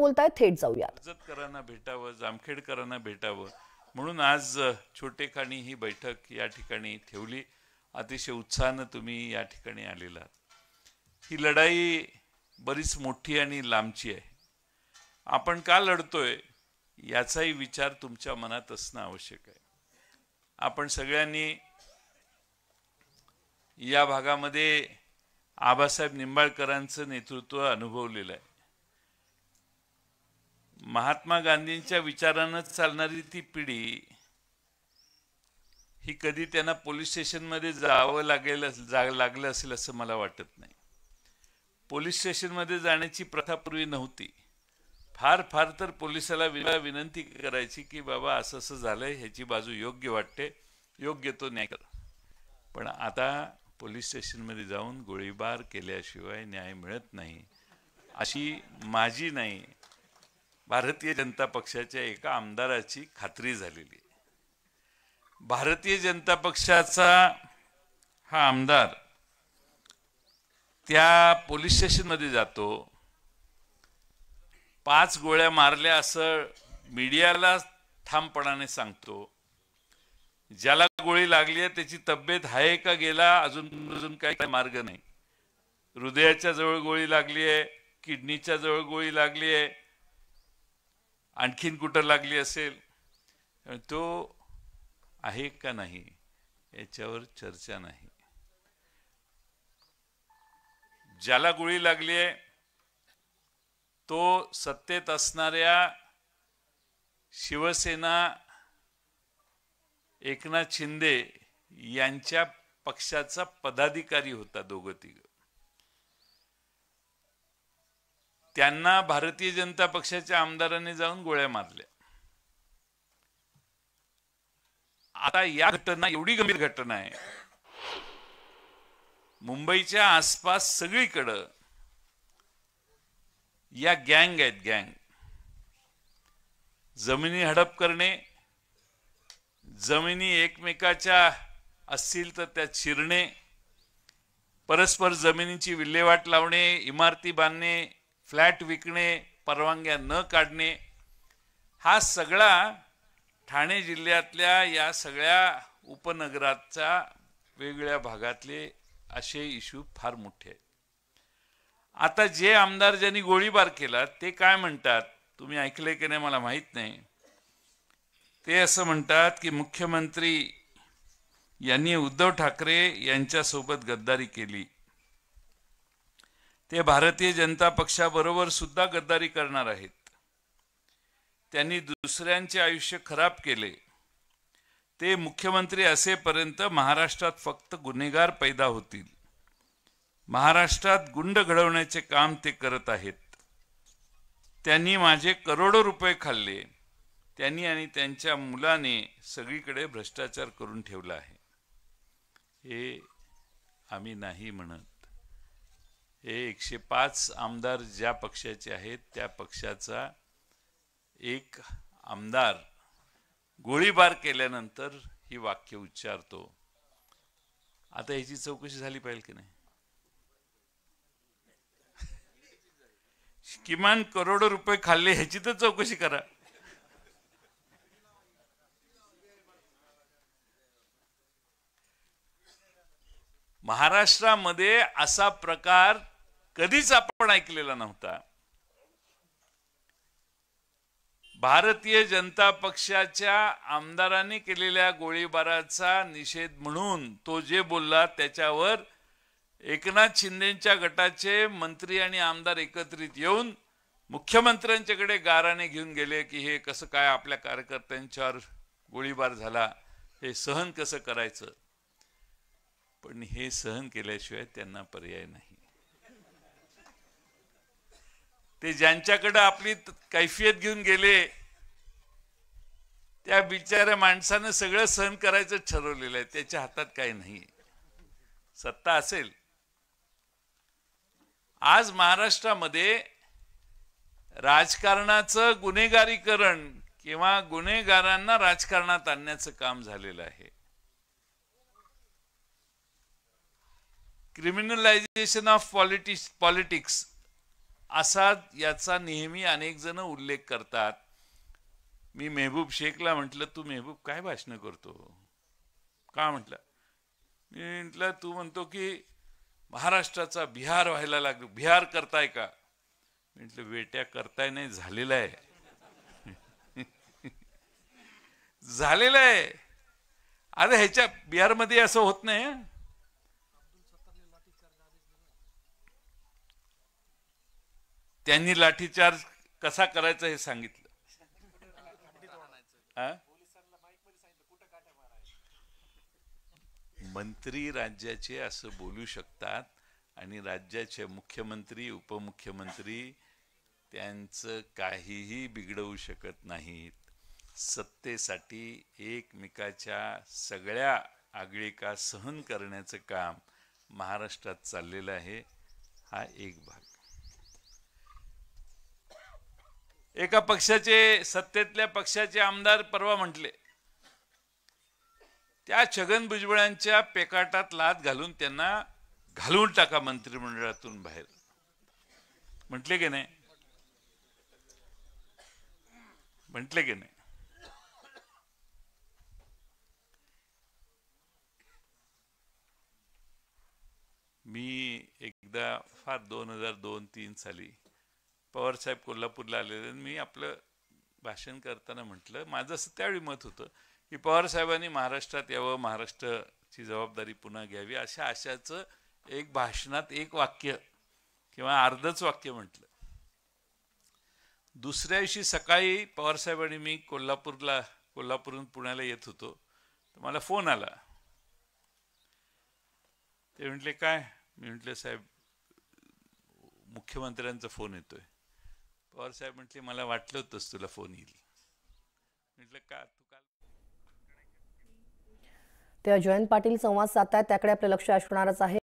बोलतायत, थेट जाऊयात. कर्जतकरांना भेटावं, जामखेडकरांना भेटावं म्हणून आज छोटे खाणी ही बैठक या ठिकाणी ठेवली. अतिशय उत्साहानं तुम्ही या ठिकाणी आलेला. ही लढाई बरीच मोठी आणि लांबची आहे. आपण का लढतोय याचाही विचार तुमच्या मनात असणं आवश्यक आहे. आपण सगळ्यांनी या भागामध्ये आबासाहेब निंबाळकरांचं नेतृत्व अनुभवलेलं आहे. महात्मा गांधींच्या विचारानं चालणारी ती पिढी ही कधी त्यांना पोलीस स्टेशनमध्ये जावं लागलं असेल असं मला वाटत नाही. पोलीस स्टेशनमध्ये जाण्याची प्रथा पूर्वी नव्हती. फार फार तर पोलिसाला विनंती करायची की बाबा असं असं झालंय, ह्याची बाजू योग्य वाटते, योग्य तो न्याय कर. पण आता पोलीस स्टेशनमध्ये जाऊन गोळीबार केल्याशिवाय न्याय मिळत नाही अशी माझी नाही, भारतीय जनता पक्षाच्या एका आमदाराची खात्री झालेली. भारतीय जनता पक्षाचा हा आमदार त्या पोलीस स्टेशनमध्ये जातो, 5 गोळ्या मारल्या असं मीडियाला ठामपणाने सांगतो. ज्याला गोळी लागली आहे त्याची तब्येत आहे का गेला अजून काही मार्ग नाही. हृदयाच्या जवळ गोळी लागली आहे, किडनीच्या जवळ गोळी लागली आहे, आणखीन कुठं लागली असेल, तो आहे का नाही याच्यावर चर्चा नाही. ज्याला गोळी लागली आहे तो सत्तेत असणाऱ्या शिवसेना एकनाथ शिंदे यांच्या पक्षाचा पदाधिकारी होता. दोघं तिघ त्यांना भारतीय जनता पक्षाच्या आमदारांनी जाऊन गोळ्या मारल्या. आता या घटना एवढी गंभीर घटना आहे. मुंबईच्या आसपास सगळीकडं या गँग आहेत. गँग जमिनी हडप करणे, जमिनी एकमेकाच्या असतील तर त्यात शिरणे, परस्पर जमिनीची विल्हेवाट लावणे, इमारती बांधणे, फ्लॅट विकणे, परवानग्या न काढणे, हा सगळा ठाणे जिल्ह्यातल्या या सगळ्या उपनगराच्या वेगळ्या भागातले असे इश्यू फार मोठे आहेत. आता जे आमदार ज्यांनी गोळीबार केला ते काय म्हणतात, तुम्ही ऐकले की नाही मला माहित नाही. ते असं म्हणतात की मुख्यमंत्री यांनी उद्धव ठाकरे यांच्यासोबत गद्दारी केली, ते भारतीय जनता पक्षाबरोबर सुद्धा गद्दारी करणार आहेत, त्यांनी दुसऱ्यांचे आयुष्य खराब केले, ते मुख्यमंत्री असेपर्यंत महाराष्ट्रात फक्त गुन्हेगार पैदा होतील, महाराष्ट्रात गुंड घडवण्याचे काम ते करत आहेत, त्यांनी माझे करोडो रुपये खाल्ले, त्यांनी आणि त्यांच्या मुलाने सगळीकडे भ्रष्टाचार करून ठेवला आहे. हे आम्ही नाही म्हणत. हे 105 आमदार ज्या पक्षाचे आहेत त्या पक्षाचा एक आमदार गोळीबार केल्यानंतर ही वाक्य उच्चारतो. आता याची चौकशी झाली पाहिजे की नाही? किमान करोडो रुपये खाल्ले ह्याची तर चौकशी करा. महाराष्ट्रामध्ये असा प्रकार कधीच आपण ऐकलेला नव्हता. भारतीय जनता पक्षाच्या आमदारांनी केलेल्या गोळीबाराचा निषेध म्हणून तो जे बोलला त्याच्यावर एकनाथ शिंदेच्या गटाचे मंत्री आणि आमदार एकत्रित येऊन मुख्यमंत्र्यांच्याकडे गाराने घेऊन गेले की हे कसं काय आपल्या कार्यकर्त्यांच्यावर गोळीबार झाला, हे सहन कसं करायचं. पण हे सहन केल्याशिवाय त्यांना पर्याय नाही. ते ज्यांच्याकडे आपली कैफियत घेऊन गेले त्या बिचाऱ्या माणसानं सगळं सहन करायचं ठरवलेलं आहे. त्याच्या हातात काही नाही. सत्ता असेल. आज महाराष्ट्रामध्ये राजकारणाचं गुन्हेगारीकरण किंवा गुन्हेगारांना राजकारणात आणण्याचं काम झालेलं आहे. क्रिमिनलायझेशन ऑफ पॉलिटिक्स असा याचा नेहमी अनेक जण उल्लेख करतात. मी मेहबूब शेखला म्हटलं, तू मेहबूब काय भाषण करतो का म्हटलं. मी म्हटलं, तू म्हणतो की महाराष्ट्राचा बिहार व्हायला लागलो, बिहार करताय का. म्हटलं, वेट्या करताय नाही, झालेला आहे. झालेलं आहे. अरे ह्याच्या बिहारमध्ये असं होत नाही. त्यांनी लाठीचार्ज कसा करायचा हे सांगितलं. मंत्री राज्याचे असं बोलू शकतात आणि राज्याचे मुख्यमंत्री उपमुख्यमंत्री त्यांचं काहीही बिघडवू शकत नाहीत. सत्तेसाठी एकमेकाच्या सगळ्या आगळिका सहन करण्याचं काम महाराष्ट्रात चाललेलं आहे. हा एक भाग. एका पक्षाचे, सत्तेतल्या पक्षाचे आमदार परवा म्हटले, त्या छगन भुजबळांच्या पेकाटात लाथ घालून त्यांना घालवून टाका मंत्रिमंडळातून बाहेर. म्हटले की नाही, म्हटले की नाही. मी एकदा फार 2002-03 साली पवार साहेब कोल्हापूरला आलेले. मी आपलं भाषण करताना म्हटलं, माझं असं त्यावेळी मत होतं की पवार साहेबांनी महाराष्ट्रात यावं, महाराष्ट्राची जबाबदारी पुन्हा घ्यावी, अशा आशाचं एक भाषणात एक वाक्य किंवा अर्धच वाक्य म्हटलं. दुसऱ्या दिवशी सकाळी पवार साहेबांनी, मी कोल्हापूरहून पुण्याला येत होतो, तर मला फोन आला. ते म्हटले, काय. मी म्हटलं, साहेब मुख्यमंत्र्यांचा फोन येतोय. पवार साहेब म्हटले, मला वाटलं होतंच तुला फोन येईल. म्हटलं, का तू काल. ते जयंत पाटील संवाद साधतायत, त्याकडे आपलं लक्ष असणारच आहे.